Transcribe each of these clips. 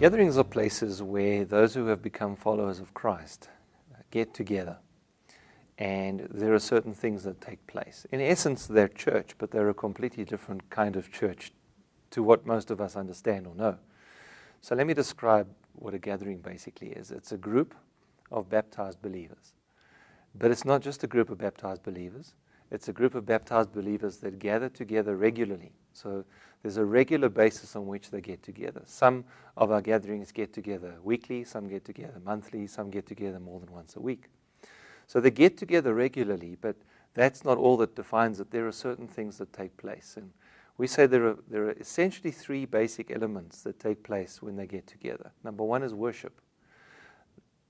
Gatherings are places where those who have become followers of Christ get together, and there are certain things that take place. In essence, they're church, but they're a completely different kind of church to what most of us understand or know. So let me describe what a gathering basically is. It's a group of baptized believers. But it's not just a group of baptized believers. It's a group of baptized believers that gather together regularly. So there's a regular basis on which they get together. Some of our gatherings get together weekly, some get together monthly, some get together more than once a week. So they get together regularly, but that's not all that defines it. There are certain things that take place. And we say there are essentially three basic elements that take place when they get together. Number one is worship.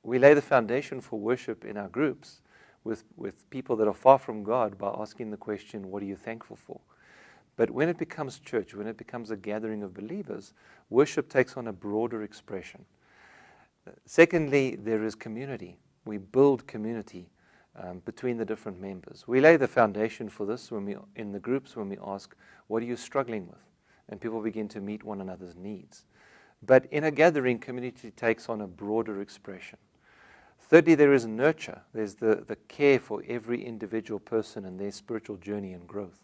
We lay the foundation for worship in our groups with people that are far from God by asking the question, what are you thankful for? But when it becomes church, when it becomes a gathering of believers, worship takes on a broader expression. Secondly, there is community. We build community between the different members. We lay the foundation for this in the groups when we ask, what are you struggling with? And people begin to meet one another's needs. But in a gathering, community takes on a broader expression. Thirdly, there is nurture. There's the care for every individual person and their spiritual journey and growth.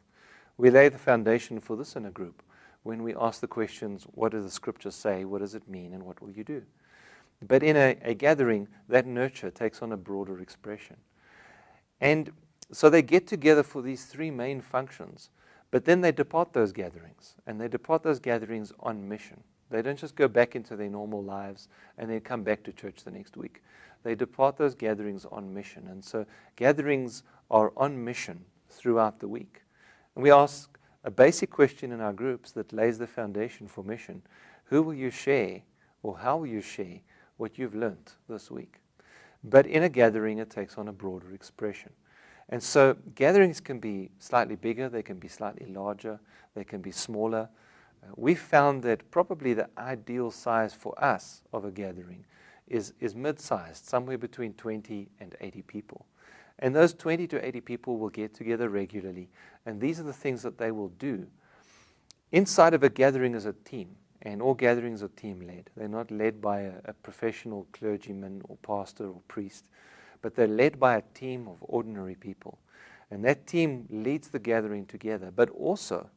We lay the foundation for this in a group when we ask the questions, what do the scriptures say, what does it mean, and what will you do? But in a gathering, that nurture takes on a broader expression. And so they get together for these three main functions, but then they depart those gatherings, and they depart those gatherings on mission. They don't just go back into their normal lives and then come back to church the next week. They depart those gatherings on mission. And so gatherings are on mission throughout the week. And we ask a basic question in our groups that lays the foundation for mission. Who will you share, or how will you share what you've learned this week? But in a gathering, it takes on a broader expression. And so gatherings can be slightly bigger, they can be slightly larger, they can be smaller. We found that probably the ideal size for us of a gathering is mid-sized, somewhere between 20 and 80 people. And those 20 to 80 people will get together regularly, and these are the things that they will do. Inside of a gathering is a team, and all gatherings are team-led. They're not led by a professional clergyman or pastor or priest, but they're led by a team of ordinary people. And that team leads the gathering together, but also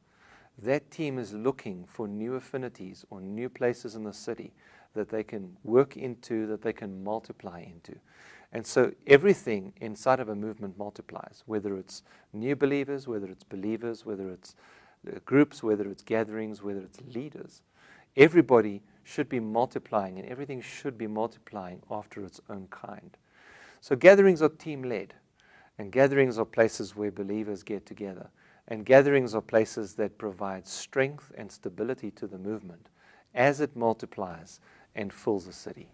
that team is looking for new affinities or new places in the city that they can work into, that they can multiply into. And so everything inside of a movement multiplies, whether it's new believers, whether it's believers, whether it's groups, whether it's gatherings, whether it's leaders. Everybody should be multiplying, and everything should be multiplying after its own kind. So gatherings are team-led, and gatherings are places where believers get together. And gatherings are places that provide strength and stability to the movement as it multiplies and fills the city.